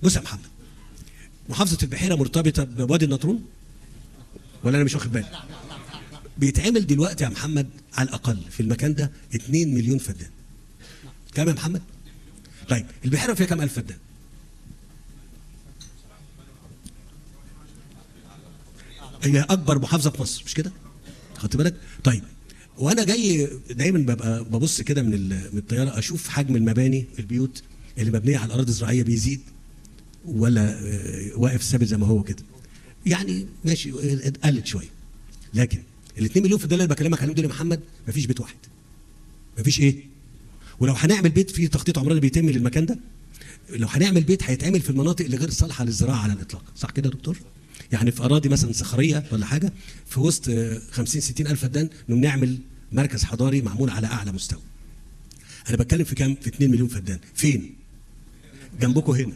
بص يا محمد، محافظه البحيره مرتبطه بوادي النطرون ولا انا مش واخد بالي؟ بيتعمل دلوقتي يا محمد على الاقل في المكان ده 2 مليون فدان. كام يا محمد؟ طيب البحيره فيها كام الف فدان؟ هي اكبر محافظه في مصر مش كده؟ خدت بالك؟ طيب وانا جاي دايما ببقى ببص كده من الطياره اشوف حجم المباني البيوت اللي مبنيه على الاراضي الزراعيه بيزيد ولا واقف ثابت زي ما هو كده؟ يعني ماشي قلت شويه، لكن ال 2 مليون فدان اللي بكلمك عليهم دول يا محمد مفيش بيت واحد. مفيش ايه؟ ولو هنعمل بيت في تخطيط عمراني بيتم للمكان ده، لو هنعمل بيت هيتعمل في المناطق اللي غير صالحه للزراعه على الاطلاق، صح كده يا دكتور؟ يعني في اراضي مثلا صخريه ولا حاجه في وسط 50 60 الف فدان نعمل مركز حضاري معمول على اعلى مستوى. انا بتكلم في كام؟ في 2 مليون فدان. فين؟ جنبكم هنا.